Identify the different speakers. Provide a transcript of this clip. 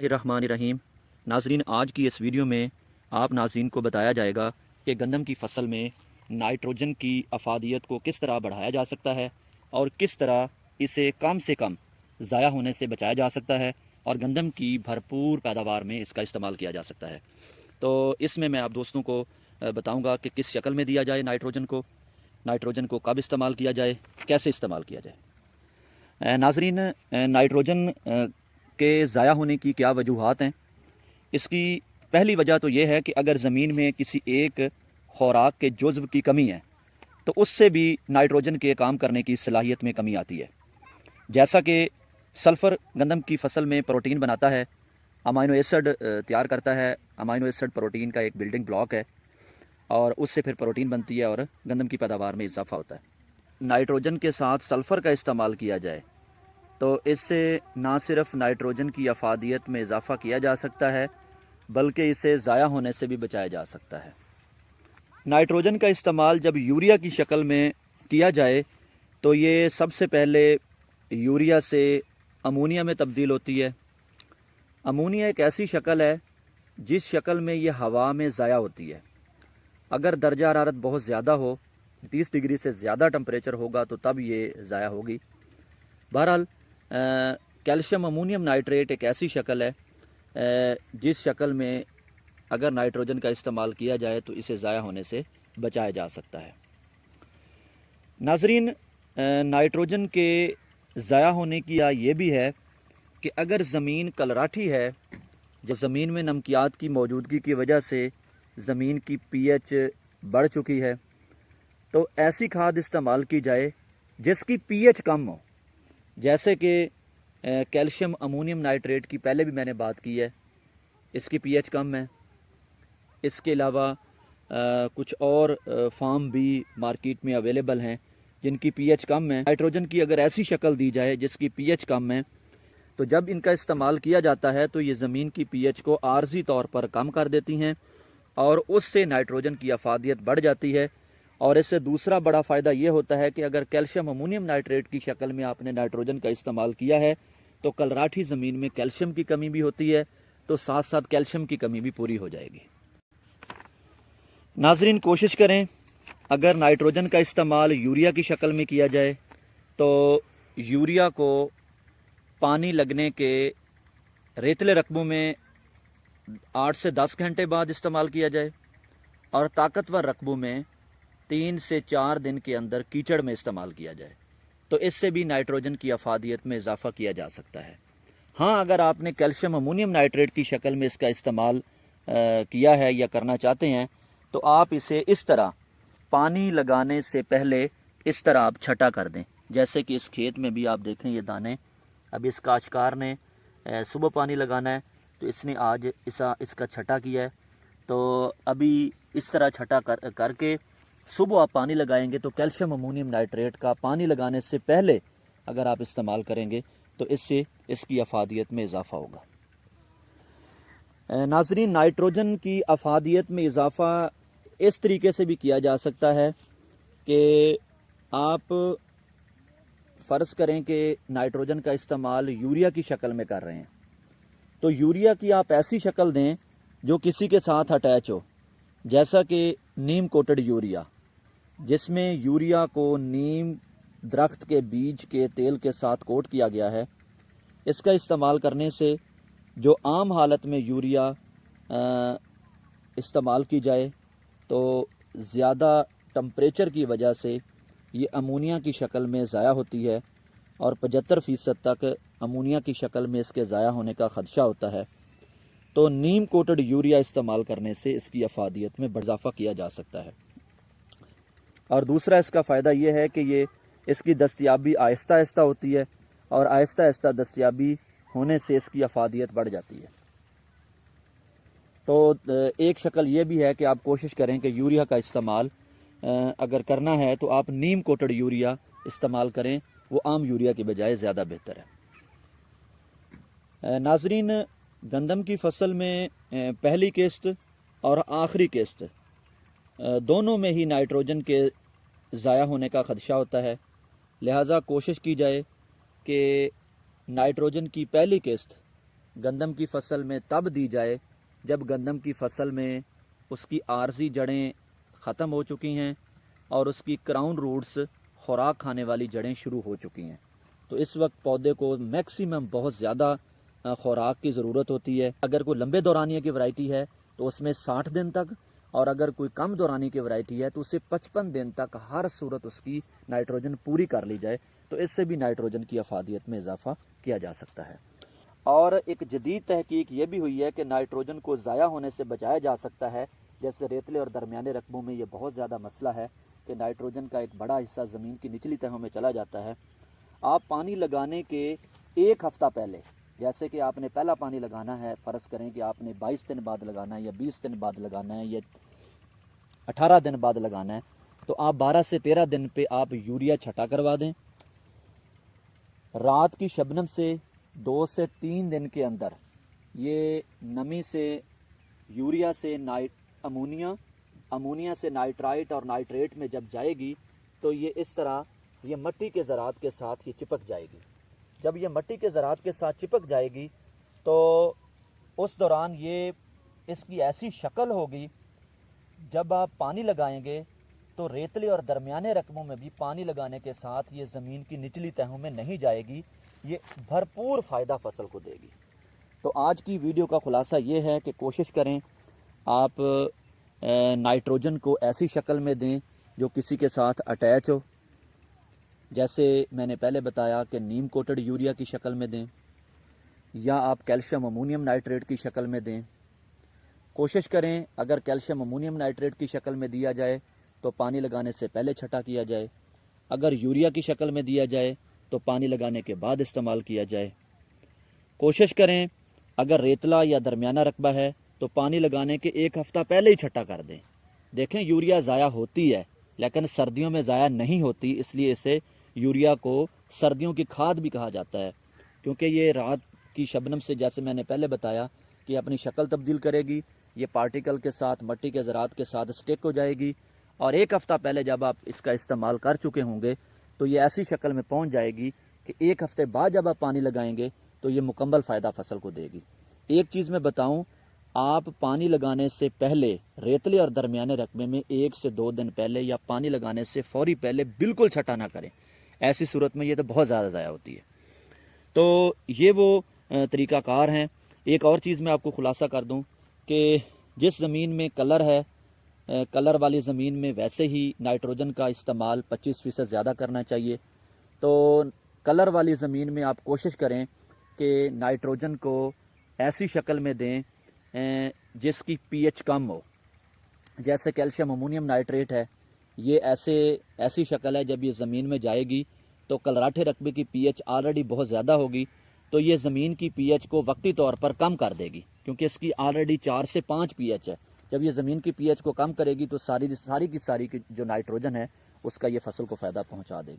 Speaker 1: बिस्मिल्लाहिर्रहमानिर्रहीम। नाजरीन, आज की इस वीडियो में आप नाजरीन को बताया जाएगा कि गंदम की फसल में नाइट्रोजन की अफादियत को किस तरह बढ़ाया जा सकता है और किस तरह इसे कम से कम ज़ाया होने से बचाया जा सकता है और गंदम की भरपूर पैदावार में इसका इस्तेमाल किया जा सकता है। तो इसमें मैं आप दोस्तों को बताऊँगा कि किस शक्ल में दिया जाए नाइट्रोजन को कब इस्तेमाल किया जाए, कैसे इस्तेमाल किया जाए। नाजरीन, नाइट्रोजन के ज़ाया होने की क्या वजूहात हैं। इसकी पहली वजह तो ये है कि अगर ज़मीन में किसी एक खुराक के जुज़्व की कमी है तो उससे भी नाइट्रोजन के काम करने की सलाहियत में कमी आती है। जैसा कि सल्फ़र गंदम की फसल में प्रोटीन बनाता है, अमाइनो एसिड तैयार करता है। अमाइनो एसिड प्रोटीन का एक बिल्डिंग ब्लॉक है और उससे फिर प्रोटीन बनती है और गंदम की पैदावार में इजाफा होता है। नाइट्रोजन के साथ सल्फ़र का इस्तेमाल किया जाए तो इससे ना सिर्फ नाइट्रोजन की अफादियत में इजाफ़ा किया जा सकता है बल्कि इसे ज़ाया होने से भी बचाया जा सकता है। नाइट्रोजन का इस्तेमाल जब यूरिया की शक्ल में किया जाए तो ये सबसे पहले यूरिया से अमोनिया में तब्दील होती है। अमोनिया एक ऐसी शक्ल है जिस शक्ल में ये हवा में ज़ाया होती है। अगर दर्जा हरारत बहुत ज़्यादा हो, 30 डिग्री से ज़्यादा टेम्परेचर होगा तो तब ये ज़ाया होगी। बहरहाल कैल्शियम अमोनियम नाइट्रेट एक ऐसी शक्ल है जिस शक्ल में अगर नाइट्रोजन का इस्तेमाल किया जाए तो इसे ज़ाया होने से बचाया जा सकता है। नाजरीन, नाइट्रोजन के ज़ाया होने की ये भी है कि अगर ज़मीन कलराठी है, जो ज़मीन में नमकियात की मौजूदगी की वजह से ज़मीन की पीएच बढ़ चुकी है, तो ऐसी खाद इस्तेमाल की जाए जिसकी पीएच कम हो। जैसे कि कैल्शियम अमोनियम नाइट्रेट की पहले भी मैंने बात की है, इसकी पीएच कम है। इसके अलावा कुछ और फार्म भी मार्केट में अवेलेबल हैं जिनकी पीएच कम है। नाइट्रोजन की अगर ऐसी शक्ल दी जाए जिसकी पीएच कम है तो जब इनका इस्तेमाल किया जाता है तो ये ज़मीन की पीएच को आर्जी तौर पर कम कर देती हैं और उससे नाइट्रोजन की अफादियत बढ़ जाती है। और इससे दूसरा बड़ा फ़ायदा ये होता है कि अगर कैल्शियम अमोनियम नाइट्रेट की शक्ल में आपने नाइट्रोजन का इस्तेमाल किया है तो कलराठी ज़मीन में कैल्शियम की कमी भी होती है, तो साथ साथ कैल्शियम की कमी भी पूरी हो जाएगी। नाजरीन, कोशिश करें अगर नाइट्रोजन का इस्तेमाल यूरिया की शक्ल में किया जाए तो यूरिया को पानी लगने के रेतले रकबों में 8 से 10 घंटे बाद इस्तेमाल किया जाए और ताकतवर रकबों में 3 से 4 दिन के अंदर कीचड़ में इस्तेमाल किया जाए, तो इससे भी नाइट्रोजन की अफादियत में इजाफा किया जा सकता है। हाँ, अगर आपने कैल्शियम अमोनियम नाइट्रेट की शक्ल में इसका इस्तेमाल किया है या करना चाहते हैं तो आप इसे इस तरह पानी लगाने से पहले इस तरह आप छटा कर दें। जैसे कि इस खेत में भी आप देखें ये दाने, अब इस काश्तकार ने सुबह पानी लगाना है तो इसने आज इसका छटा किया है, तो अभी इस तरह छटा करके सुबह आप पानी लगाएंगे तो कैल्शियम अमोनियम नाइट्रेट का पानी लगाने से पहले अगर आप इस्तेमाल करेंगे तो इससे इसकी अफादियत में इजाफा होगा। नाजरीन, नाइट्रोजन की अफादियत में इजाफा इस तरीके से भी किया जा सकता है कि आप फ़र्ज़ करें कि नाइट्रोजन का इस्तेमाल यूरिया की शक्ल में कर रहे हैं, तो यूरिया की आप ऐसी शक्ल दें जो किसी के साथ अटैच हो, जैसा कि नीम कोटेड यूरिया, जिसमें यूरिया को नीम दरख्त के बीज के तेल के साथ कोट किया गया है। इसका इस्तेमाल करने से जो आम हालत में यूरिया इस्तेमाल की जाए तो ज़्यादा टम्परेचर की वजह से ये अमोनिया की शक्ल में ज़ाया होती है और 75% तक अमोनिया की शक्ल में इसके ज़ाया होने का ख़दशा होता है। तो नीम कोटेड यूरिया इस्तेमाल करने से इसकी अफादियत में इजाफा किया जा सकता है। और दूसरा इसका फ़ायदा ये है कि ये इसकी दस्तयाबी आहिस्ता आहिस्ता होती है और आहिस्ता आहिस्ता दस्तयाबी होने से इसकी अफादियत बढ़ जाती है। तो एक शक्ल ये भी है कि आप कोशिश करें कि यूरिया का इस्तेमाल अगर करना है तो आप नीम कोटेड यूरिया इस्तेमाल करें, वो आम यूरिया की बजाय ज़्यादा बेहतर है। नाजरीन, गंदम की फसल में पहली किस्त और आखिरी किस्त दोनों में ही नाइट्रोजन के ज़ाया होने का ख़दशा होता है, लिहाजा कोशिश की जाए कि नाइट्रोजन की पहली किस्त गंदम की फसल में तब दी जाए जब गंदम की फसल में उसकी आर्जी जड़ें ख़त्म हो चुकी हैं और उसकी क्राउन रूट्स खुराक खाने वाली जड़ें शुरू हो चुकी हैं। तो इस वक्त पौधे को मैक्सिमम बहुत ज़्यादा खुराक की ज़रूरत होती है। अगर कोई लंबे दौरानिया की वैरायटी है तो उसमें 60 दिन तक, और अगर कोई कम दौरानी की वैरायटी है तो उसे 55 दिन तक हर सूरत उसकी नाइट्रोजन पूरी कर ली जाए, तो इससे भी नाइट्रोजन की अफादियत में इजाफा किया जा सकता है। और एक जदीद तहकीक ये भी हुई है कि नाइट्रोजन को ज़ाया होने से बचाया जा सकता है। जैसे रेतले और दरमियाने रकबों में ये बहुत ज़्यादा मसला है कि नाइट्रोजन का एक बड़ा हिस्सा ज़मीन की निचली तहों में चला जाता है। आप पानी लगाने के एक हफ़्ता पहले, जैसे कि आपने पहला पानी लगाना है, फ़र्ज़ करें कि आपने 22 दिन बाद लगाना है या 20 दिन बाद लगाना है या 18 दिन बाद लगाना है, तो आप 12 से 13 दिन पे आप यूरिया छटा करवा दें। रात की शबनम से 2 से 3 दिन के अंदर ये नमी से यूरिया से अमोनिया से नाइट्राइट और नाइट्रेट में जब जाएगी तो ये इस तरह ये मिट्टी के ज़रात के साथ ये चिपक जाएगी। जब ये मिट्टी के ज़रात के साथ चिपक जाएगी तो उस दौरान ये इसकी ऐसी शक्ल होगी, जब आप पानी लगाएंगे तो रेतले और दरमियाने रकबों में भी पानी लगाने के साथ ये ज़मीन की निचली तहों में नहीं जाएगी, ये भरपूर फ़ायदा फसल को देगी। तो आज की वीडियो का ख़ुलासा ये है कि कोशिश करें आप नाइट्रोजन को ऐसी शक्ल में दें जो किसी के साथ अटैच हो। जैसे मैंने पहले बताया कि नीम कोटेड यूरिया की शक्ल में दें, या आप कैल्शियम अमोनियम नाइट्रेट की शक्ल में दें। कोशिश करें अगर कैल्शियम अमोनियम नाइट्रेट की शक्ल में दिया जाए तो पानी लगाने से पहले छटा किया जाए। अगर यूरिया की शक्ल में दिया जाए तो पानी लगाने के बाद इस्तेमाल किया जाए। कोशिश करें अगर रेतला या दरमियाना रकबा है तो पानी लगाने के एक हफ़्ता पहले ही छटा कर दें। देखें यूरिया ज़ाया होती है लेकिन सर्दियों में ज़ाया नहीं होती, इसलिए इसे यूरिया को सर्दियों की खाद भी कहा जाता है, क्योंकि ये रात की शबनम से, जैसे मैंने पहले बताया, कि अपनी शक्ल तब्दील करेगी, ये पार्टिकल के साथ मिट्टी के ज़रात के साथ स्टिक हो जाएगी, और एक हफ़्ता पहले जब आप इसका इस्तेमाल कर चुके होंगे तो ये ऐसी शक्ल में पहुंच जाएगी कि एक हफ़्ते बाद जब आप पानी लगाएंगे तो ये मुकम्मल फ़ायदा फसल को देगी। एक चीज़ मैं बताऊं, आप पानी लगाने से पहले रेतले और दरमियाने रकबे में 1 से 2 दिन पहले या पानी लगाने से फौरी पहले बिल्कुल छटा ना करें। ऐसी सूरत में ये तो बहुत ज़्यादा ज़ाया होती है। तो ये वो तरीक़ाकार हैं। एक और चीज़ मैं आपको ख़ुलासा कर दूं कि जिस ज़मीन में कलर है, कलर वाली ज़मीन में वैसे ही नाइट्रोजन का इस्तेमाल 25% ज़्यादा करना चाहिए। तो कलर वाली ज़मीन में आप कोशिश करें कि नाइट्रोजन को ऐसी शक्ल में दें जिसकी पीएच कम हो। जैसे कैल्शियम अमोनियम नाइट्रेट है, ये ऐसी शक्ल है, जब ये ज़मीन में जाएगी तो कलराठे रकबे की पीएच ऑलरेडी बहुत ज़्यादा होगी, तो ये ज़मीन की पीएच को वक्ती तौर पर कम कर देगी, क्योंकि इसकी ऑलरेडी 4 से 5 पीएच है। जब ये ज़मीन की पीएच को कम करेगी तो सारी की सारी जो नाइट्रोजन है उसका ये फसल को फ़ायदा पहुँचा देगी।